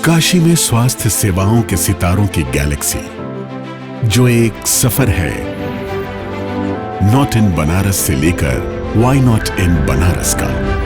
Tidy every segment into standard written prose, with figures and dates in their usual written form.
काशी में स्वास्थ्य सेवाओं के सितारों की गैलेक्सी, जो एक सफर है नॉट इन बनारस से लेकर व्हाई नॉट इन बनारस का।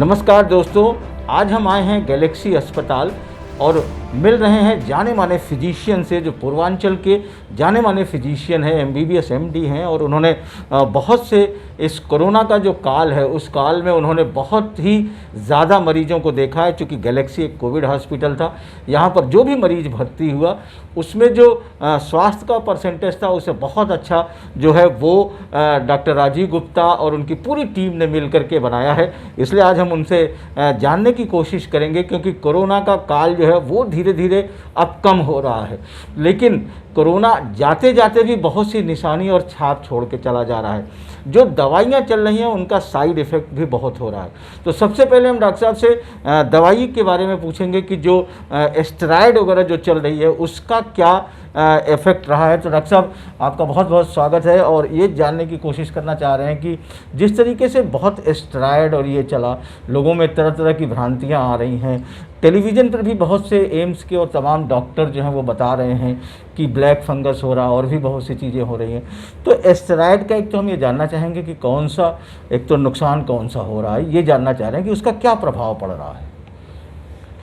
नमस्कार दोस्तों, आज हम आए हैं गैलेक्सी अस्पताल और मिल रहे हैं जाने माने फिजिशियन से, जो पूर्वांचल के जाने माने फिजिशियन हैं, MBBS MD हैं। और उन्होंने बहुत से इस कोरोना का जो काल है, उस काल में उन्होंने बहुत ही ज़्यादा मरीजों को देखा है। चूँकि गैलेक्सी एक कोविड हॉस्पिटल था, यहाँ पर जो भी मरीज भर्ती हुआ उसमें जो स्वास्थ्य का परसेंटेज था उसे बहुत अच्छा जो है वो डॉक्टर राजीव गुप्ता और उनकी पूरी टीम ने मिल करके बनाया है। इसलिए आज हम उनसे जानने की कोशिश करेंगे, क्योंकि कोरोना का काल जो है वो धीरे धीरे अब कम हो रहा है, लेकिन कोरोना जाते जाते भी बहुत सी निशानी और छाप छोड़ के चला जा रहा है। जो दवाइयाँ चल रही हैं उनका साइड इफ़ेक्ट भी बहुत हो रहा है। तो सबसे पहले हम डॉक्टर साहब से दवाई के बारे में पूछेंगे कि जो स्टेरॉइड वगैरह जो चल रही है उसका क्या इफ़ेक्ट रहा है। तो डॉक्टर साहब, आपका बहुत बहुत स्वागत है। और ये जानने की कोशिश करना चाह रहे हैं कि जिस तरीके से बहुत स्टेरॉइड और ये चला, लोगों में तरह तरह की भ्रांतियाँ आ रही हैं, टेलीविज़न पर भी बहुत से एम्स के और तमाम डॉक्टर जो हैं वो बता रहे हैं कि ब्लैक फंगस हो रहा, और भी बहुत सी चीज़ें हो रही हैं। तो स्टेरॉइड का एक तो हम ये जानना चाहेंगे कि कौन सा, एक तो नुकसान कौन सा हो रहा है, ये जानना चाह रहे हैं कि उसका क्या प्रभाव पड़ रहा है।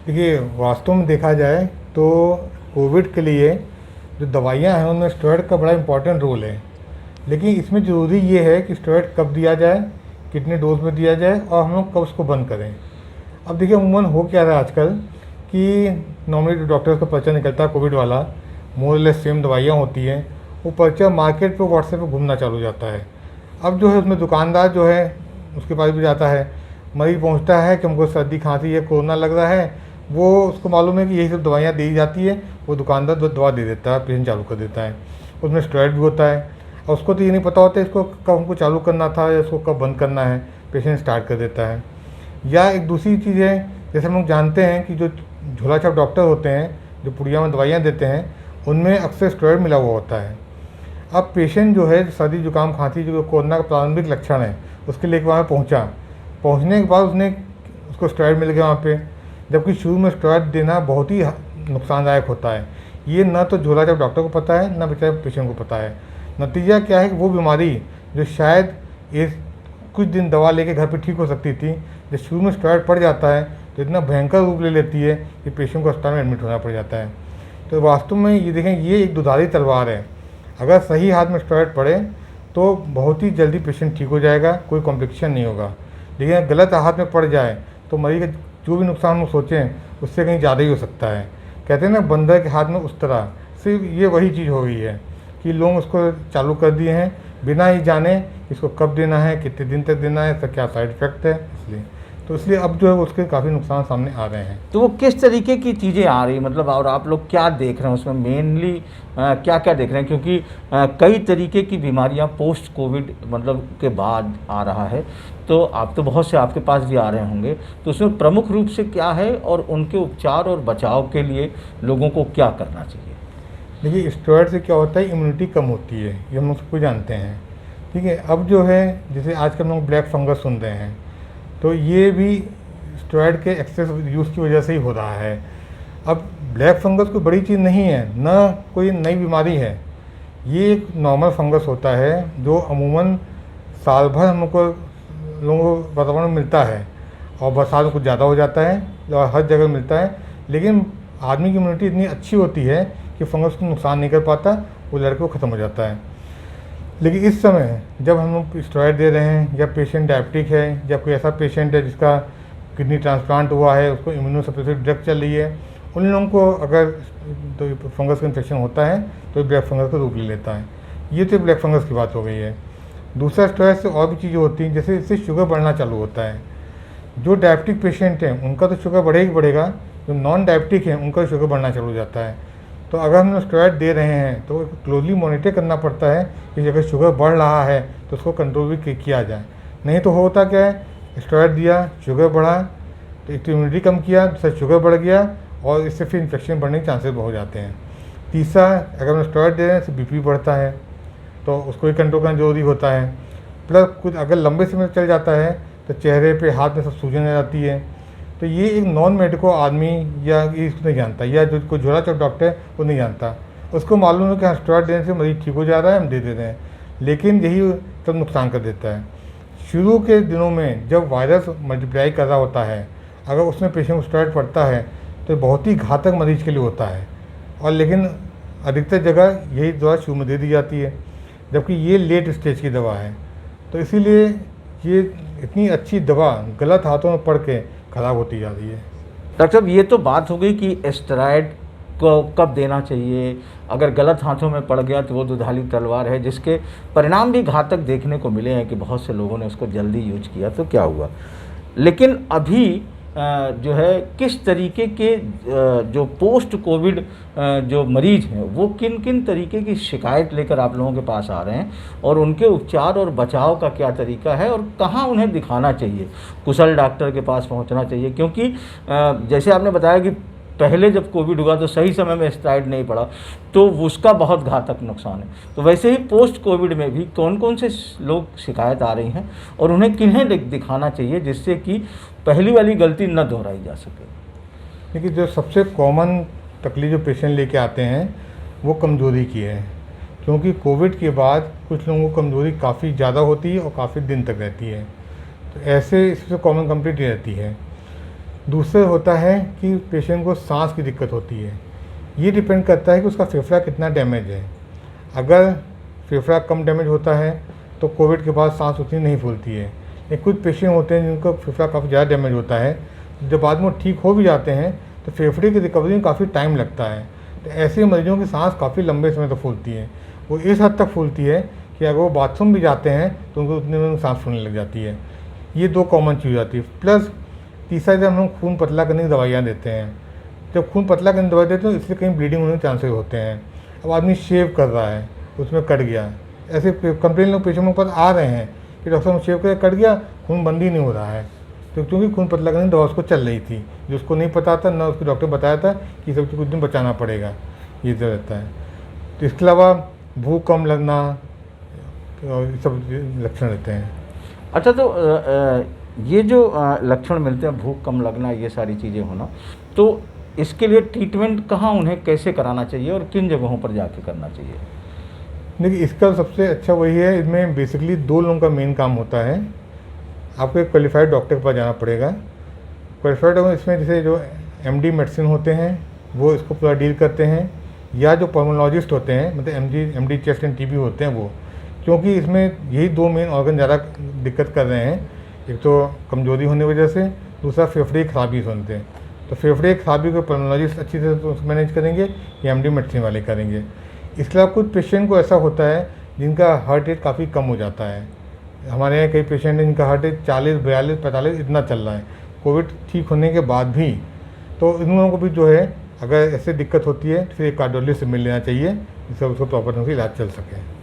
देखिए, वास्तव में देखा जाए तो कोविड के लिए जो दवाइयाँ हैं उनमें स्टेरॉइड का बड़ा इंपॉर्टेंट रोल है। लेकिन इसमें ज़रूरी ये है कि स्टेरॉइड कब दिया जाए, कितने डोज में दिया जाए और हम लोग कब उसको बंद करें। अब देखिए, अमूमन हो क्या रहा है आजकल कि नॉर्मली जो डॉक्टर्स का पर्चा निकलता है कोविड वाला, मोर लेस सेम दवाइयाँ होती हैं, वो पर्चा मार्केट पे व्हाट्सएप पे घूमना चालू हो जाता है। अब जो है उसमें दुकानदार जो है उसके पास भी जाता है, मरीज पहुंचता है कि हमको सर्दी खांसी है, कोरोना लग रहा है, वो उसको मालूम है कि यही सब दवाइयाँ दी जाती है, वो दुकानदार दवा दे देता है, पेशेंट चालू कर देता है। उसमें स्टेरॉइड भी होता है और उसको तो ये नहीं पता होता है इसको कब हमको चालू करना था या इसको कब बंद करना है, पेशेंट स्टार्ट कर देता है। या एक दूसरी चीज़ है, जैसे हम लोग जानते हैं कि जो झोला छाप डॉक्टर होते हैं जो पुड़िया में दवाइयाँ देते हैं, उनमें अक्सर स्टेरॉइड मिला हुआ होता है। अब पेशेंट जो है सर्दी जुकाम खांसी जो कोरोना का प्रारंभिक लक्षण है उसके लेकर वहाँ पहुँचने के बाद उसको स्टेरॉइड मिल गया वहाँ पे, जबकि शुरू में स्टेरॉइड देना बहुत ही नुकसानदायक होता है। ये न तो झोला छाप डॉक्टर को पता है, न बेचारे पेशेंट को पता है। नतीजा क्या है कि वो बीमारी जो शायद इस कुछ दिन दवा लेके घर पे ठीक हो सकती थी, जब शुरू में स्टेरॉइड पड़ जाता है तो इतना भयंकर रूप ले लेती है कि पेशेंट को अस्पताल में एडमिट होना पड़ जाता है। तो वास्तव में ये देखें, ये एक दुधारी तलवार है। अगर सही हाथ में स्टेरॉइड पड़े तो बहुत ही जल्दी पेशेंट ठीक हो जाएगा, कोई कॉम्प्लिकेशन नहीं होगा। लेकिन गलत हाथ में पड़ जाए तो मरीज का जो भी नुकसान हम सोचें उससे कहीं ज़्यादा ही हो सकता है। कहते हैं ना, बंदर के हाथ में उस तरह से ये वही चीज़ हो गई है कि लोग उसको चालू कर दिए हैं बिना ही जाने इसको कब देना है, कितने दिन तक देना है, इसका क्या साइड इफेक्ट है। इसलिए अब जो है उसके काफ़ी नुकसान सामने आ रहे हैं। तो वो किस तरीके की चीज़ें आ रही, मतलब, और आप लोग क्या देख रहे हैं उसमें मेनली क्या क्या देख रहे हैं? क्योंकि कई तरीके की बीमारियां पोस्ट कोविड मतलब के बाद आ रहा है, तो आप तो बहुत से आपके पास भी आ रहे होंगे, तो उसमें प्रमुख रूप से क्या है और उनके उपचार और बचाव के लिए लोगों को क्या करना चाहिए? देखिए, स्टेरॉइड से क्या होता है, इम्यूनिटी कम होती है, ये हम लोग सबको जानते हैं। ठीक है, अब जो है जैसे आजकल हम लोग ब्लैक फंगस सुन रहे हैं, तो ये भी स्टेरॉइड के एक्सेस यूज़ की वजह से ही हो रहा है। अब ब्लैक फंगस कोई बड़ी चीज़ नहीं है, ना कोई नई बीमारी है, ये एक नॉर्मल फंगस होता है जो अमूमन साल भर हमको लोगों को वातावरण में मिलता है और बरसात में कुछ ज़्यादा हो जाता है और हर जगह मिलता है। लेकिन आदमी की इम्यूनिटी इतनी अच्छी होती है कि फंगस को नुकसान नहीं कर पाता, वो लड़के को ख़त्म हो जाता है। लेकिन इस समय जब हम लोग स्टेरॉइड दे रहे हैं, या पेशेंट डायबिटिक है, या कोई ऐसा पेशेंट है जिसका किडनी ट्रांसप्लांट हुआ है, उसको इम्यूनोसप्रेसिव ड्रग चल रही है, उन लोगों को अगर तो फंगस का इन्फेक्शन होता है तो ब्लैक फंगस का रूप ले लेता है। ये तो ब्लैक फंगस की बात हो गई है। दूसरा, स्टेरॉइड से और भी चीज़ें होती हैं, जैसे इससे शुगर बढ़ना चालू होता है। जो डायबिटिक पेशेंट हैं उनका तो शुगर बढ़ेगा ही बढ़ेगा, जो नॉन डायबिटिक हैं उनका शुगर बढ़ना चालू हो जाता है। तो अगर हम स्टेरॉइड दे रहे हैं तो क्लोजली मॉनिटर करना पड़ता है कि अगर शुगर बढ़ रहा है तो उसको कंट्रोल भी किया जाए। नहीं तो होता क्या है, स्टेरॉइड दिया, शुगर बढ़ा, तो एक तो इम्यूनिटी कम किया, दूसरा शुगर बढ़ गया और इससे फिर इन्फेक्शन बढ़ने के चांसेस हो जाते हैं। तीसरा, अगर हम स्टेरॉइड दे रहे हैं तो बीपी बढ़ता है, तो उसको भी कंट्रोल करना जरूरी होता है। प्लस कुछ अगर लंबे समय चल जाता है तो चेहरे पे, हाथ में सब सूजन आ जाती है। तो ये एक नॉन मेडिको आदमी या इसको नहीं जानता, या जो कोई झोला चौक डॉक्टर है वो नहीं जानता। उसको मालूम है कि हाँ स्टेरॉइड देने से मरीज ठीक हो जा रहा है, हम दे देते हैं, लेकिन यही सब नुकसान कर देता है। शुरू के दिनों में जब वायरस मल्टीप्लाई कर रहा होता है, अगर उसमें पेशेंट को स्टेरॉइड पड़ता है तो बहुत ही घातक मरीज के लिए होता है, और लेकिन अधिकतर जगह यही दवा शुरू में दे दी जाती है, जबकि ये लेट स्टेज की दवा है। तो इसीलिए ये इतनी अच्छी दवा गलत हाथों में पड़ के ख़राब होती जा रही है। डॉक्टर साहब, ये तो बात हो गई कि स्टेरॉइड को कब देना चाहिए। अगर गलत हाथों में पड़ गया तो वो दुधाली तलवार है, जिसके परिणाम भी घातक देखने को मिले हैं कि बहुत से लोगों ने उसको जल्दी यूज किया तो क्या हुआ। लेकिन अभी जो है किस तरीके के जो पोस्ट कोविड जो मरीज हैं वो किन किन तरीके की शिकायत लेकर आप लोगों के पास आ रहे हैं, और उनके उपचार और बचाव का क्या तरीका है, और कहाँ उन्हें दिखाना चाहिए, कुशल डॉक्टर के पास पहुंचना चाहिए। क्योंकि जैसे आपने बताया कि पहले जब कोविड हुआ तो सही समय में स्टेरॉइड नहीं पड़ा तो उसका बहुत घातक नुकसान है। तो वैसे ही पोस्ट कोविड में भी कौन कौन से लोग शिकायत आ रही हैं और उन्हें किन्हें दिखाना चाहिए जिससे कि पहली वाली गलती न दोहराई जा सके। देखिए, जो सबसे कॉमन तकलीफ जो पेशेंट लेके आते हैं वो कमज़ोरी की है, क्योंकि कोविड के बाद कुछ लोगों को कमज़ोरी काफ़ी ज़्यादा होती है और काफ़ी दिन तक रहती है। तो ऐसे इससे कॉमन कंप्लीट रहती है। दूसरा होता है कि पेशेंट को सांस की दिक्कत होती है। ये डिपेंड करता है कि उसका फेफड़ा कितना डैमेज है। अगर फेफड़ा कम डैमेज होता है तो कोविड के बाद सांस उतनी नहीं फूलती है। एक कुछ पेशेंट होते हैं जिनका फेफड़ा काफ़ी ज़्यादा डैमेज होता है, जब बाद में ठीक हो भी जाते हैं तो फेफड़े की रिकवरी में काफ़ी टाइम लगता है। तो ऐसे मरीजों की सांस काफ़ी लंबे समय तक फूलती है। वो इस हद तक फूलती है कि अगर वो बाथरूम भी जाते हैं तो उनको उतने में सांस फूलने लग जाती है। ये दो कॉमन चीज़ आती है। प्लस तीसरा, जब हम खून पतला करने की दवाइयाँ देते हैं, जब खून पतला करने की दवाई देते हैं तो इससे कहीं ब्लीडिंग होने के चांसेस होते हैं। अब आदमी शेव कर रहा है, उसमें कट गया, ऐसे कंप्लेन लोग पेशेंटों के पास आ रहे हैं कि डॉक्टर साहब शेव कर कट गया, खून बंद ही नहीं हो रहा है। तो क्योंकि खून पतला करने की दवा उसको चल रही थी, जो उसको नहीं पता था, ना उसके डॉक्टर बताया था कि सब कुछ दिन बचाना पड़ेगा, ये तो रहता है। तो इसके अलावा भूख कम लगना, सब लक्षण रहते हैं। अच्छा, तो ये जो लक्षण मिलते हैं, भूख कम लगना, ये सारी चीज़ें होना, तो इसके लिए ट्रीटमेंट कहाँ उन्हें कैसे कराना चाहिए और किन जगहों पर जाके करना चाहिए? देखिए, इसका सबसे अच्छा वही है, इसमें बेसिकली दो लोगों का मेन काम होता है। आपको एक क्वालिफाइड डॉक्टर के पास जाना पड़ेगा। क्वालिफाइड डॉक्टर इसमें जैसे जो MD मेडिसिन होते हैं वो इसको पूरा डील करते हैं, या जो पल्मोनोलॉजिस्ट होते हैं, मतलब MD चेस्ट एंड TB होते हैं वो, क्योंकि इसमें यही दो मेन ऑर्गन ज़्यादा दिक्कत कर रहे हैं। एक तो कमजोरी होने की वजह से, दूसरा फेफड़े की खराबी होते हैं। तो फेफड़े की खराबी को पल्मोनोलॉजिस्ट अच्छी तरह से मैनेज करेंगे या MD मेडिसिन वाले करेंगे। इसके अलावा कुछ पेशेंट को ऐसा होता है जिनका हार्ट रेट काफ़ी कम हो जाता है। हमारे यहाँ कई पेशेंट हैं जिनका हार्ट रेट 40, 42, 45 इतना चल रहा है कोविड ठीक होने के बाद भी। तो इन लोगों को भी जो है, अगर ऐसे दिक्कत होती है तो फिर एक कार्डियोलॉजिस्ट से मिल लेना चाहिए, जिससे उसको प्रॉपर ढंग से इलाज चल सके।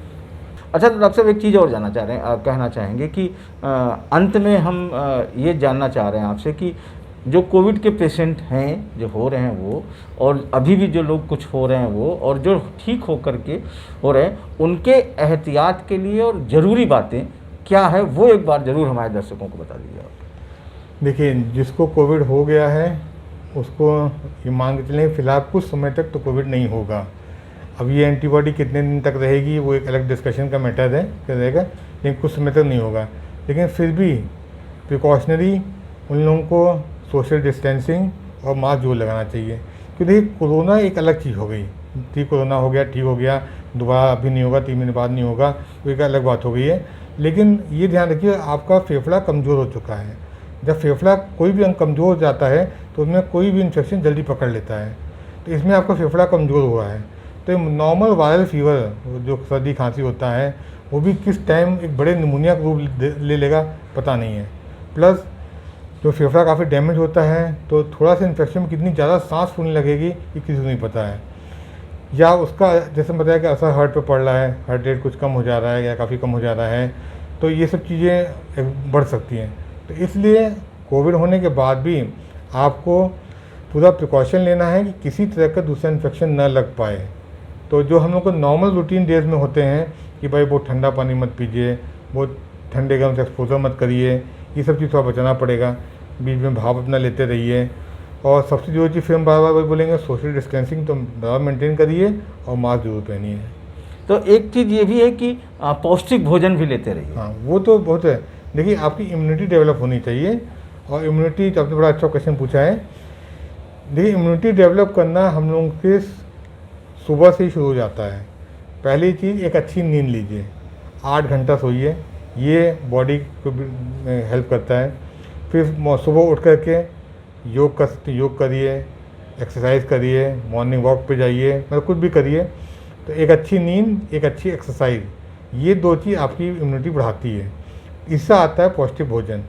अच्छा, तो डॉक्टर साहब एक चीज़ और जानना चाह रहे हैं, कहना चाहेंगे कि अंत में हम ये जानना चाह रहे हैं आपसे कि जो कोविड के पेशेंट हैं, जो हो रहे हैं वो, और अभी भी जो लोग कुछ हो रहे हैं वो, और जो ठीक हो करके हो रहे हैं, उनके एहतियात के लिए और ज़रूरी बातें क्या है, वो एक बार ज़रूर हमारे दर्शकों को बता दीजिए आप। देखिए, जिसको कोविड हो गया है उसको ये मान के चलें फिलहाल कुछ समय तक तो कोविड नहीं होगा। अब ये एंटीबॉडी कितने दिन तक रहेगी वो एक अलग डिस्कशन का मैटर है, रहेगा, लेकिन कुछ समय तक नहीं होगा। लेकिन फिर भी प्रिकॉशनरी उन लोगों को सोशल डिस्टेंसिंग और मास्क जरूर लगाना चाहिए, क्योंकि देखिए कोरोना एक अलग चीज़ हो गई थी। कोरोना हो गया, ठीक हो गया, दोबारा अभी नहीं होगा, 3 महीने बाद नहीं होगा, वो एक अलग बात हो गई है। लेकिन ये ध्यान रखिए, आपका फेफड़ा कमज़ोर हो चुका है। जब फेफड़ा कोई भी अंग कमज़ोर हो जाता है तो उसमें कोई भी इन्फेक्शन जल्दी पकड़ लेता है। तो इसमें आपका फेफड़ा कमज़ोर हुआ है, तो नॉर्मल वायरल फीवर जो सर्दी खांसी होता है वो भी किस टाइम एक बड़े निमोनिया का रूप ले लेगा पता नहीं है। प्लस जो फेफड़ा काफ़ी डैमेज होता है तो थोड़ा सा इन्फेक्शन में कितनी ज़्यादा सांस फूलने लगेगी ये किसी को नहीं पता है। या उसका जैसे बताया कि असर हार्ट पे पड़ रहा है, हार्ट रेट कुछ कम हो जा रहा है या काफ़ी कम हो जा रहा है, तो ये सब चीज़ें बढ़ सकती हैं। तो इसलिए कोविड होने के बाद भी आपको पूरा प्रिकॉशन लेना है कि किसी तरह का दूसरा इन्फेक्शन न लग पाए। तो जो हम लोग को नॉर्मल रूटीन डेज में होते हैं कि भाई बहुत ठंडा पानी मत पीजिए, बहुत ठंडे गर्म से एक्सपोजर मत करिए, ये सब चीज़ थोड़ा बचाना पड़ेगा। बीच में भाप अपना लेते रहिए, और सबसे जो चीज़ फिर हम बार बार वही बोलेंगे, सोशल डिस्टेंसिंग तो बराबर मेंटेन करिए और मास्क जरूर पहनिए। तो एक चीज़ ये भी है कि पौष्टिक भोजन भी लेते रहिए। हाँ, वो तो बहुत है। देखिए, आपकी इम्यूनिटी डेवलप होनी चाहिए, और इम्यूनिटी तो आपने बड़ा अच्छा क्वेश्चन पूछा है। देखिए, इम्यूनिटी डेवलप करना हम लोगों के सुबह से ही शुरू हो जाता है। पहली चीज़, एक अच्छी नींद लीजिए, 8 घंटा सोइए, ये बॉडी को हेल्प करता है। फिर सुबह उठ करके योग करिए, एक्सरसाइज करिए, मॉर्निंग वॉक पे जाइए, मतलब कुछ भी करिए। तो एक अच्छी नींद, एक अच्छी एक्सरसाइज, ये 2 चीज़ आपकी इम्यूनिटी बढ़ाती है। इससे आता है पौष्टिक भोजन।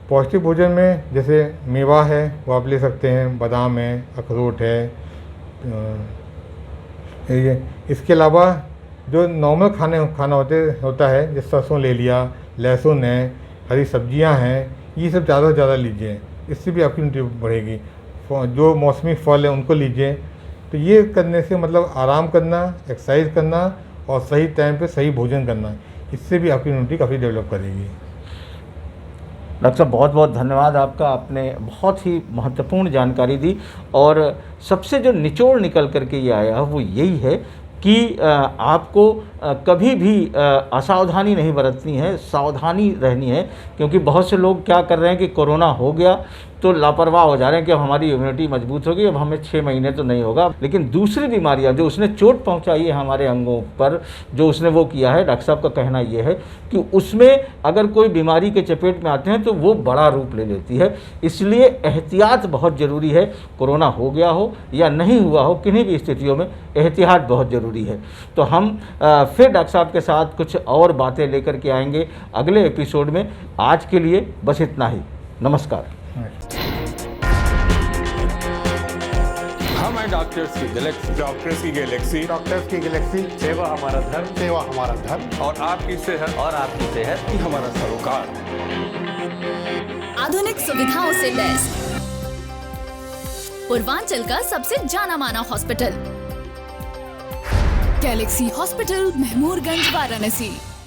पौष्टिक भोजन में जैसे मेवा है वो आप ले सकते हैं, बादाम है, अखरोट है, ये। इसके अलावा जो नॉर्मल खाना होता है, जैसे सरसों ले लिया, लहसुन है, हरी सब्जियां हैं, ये सब ज़्यादा से ज़्यादा लीजिए, इससे भी आपकी इम्यूनिटी बढ़ेगी। जो मौसमी फल है उनको लीजिए। तो ये करने से मतलब आराम करना, एक्सरसाइज करना और सही टाइम पे सही भोजन करना, इससे भी आपकी इम्यूनिटी काफ़ी डेवलप करेगी। डॉक्टर साहब, बहुत बहुत धन्यवाद आपका। आपने बहुत ही महत्वपूर्ण जानकारी दी, और सबसे जो निचोड़ निकल करके ये आया वो यही है कि आपको कभी भी असावधानी नहीं बरतनी है, सावधानी रहनी है। क्योंकि बहुत से लोग क्या कर रहे हैं कि कोरोना हो गया तो लापरवाह हो जा रहे हैं कि अब हमारी इम्यूनिटी मजबूत होगी, अब हमें 6 महीने तो नहीं होगा। लेकिन दूसरी बीमारियां जो उसने चोट पहुंचाई है हमारे अंगों पर, जो उसने वो किया है, डॉक्टर साहब का कहना ये है कि उसमें अगर कोई बीमारी के चपेट में आते हैं तो वो बड़ा रूप ले लेती है। इसलिए एहतियात बहुत ज़रूरी है। कोरोना हो गया हो या नहीं हुआ हो, किन्हीं भी स्थितियों में एहतियात बहुत ज़रूरी है। तो हम फिर डॉक्टर साहब के साथ कुछ और बातें लेकर के आएंगे अगले एपिसोड में। आज के लिए बस इतना ही। नमस्कार। हम हैं डॉक्टर्स की गैलेक्सी। डॉक्टर्स की गैलेक्सी। डॉक्टर्स की गैलेक्सी। सेवा हमारा धर्म, सेवा हमारा धर्म, और आपकी सेहत ही हमारा सरोकार। आधुनिक सुविधाओं से लैस पूर्वांचल का सबसे जाना माना hospital, Galaxy hospital, Mahmoorganj, Varanasi.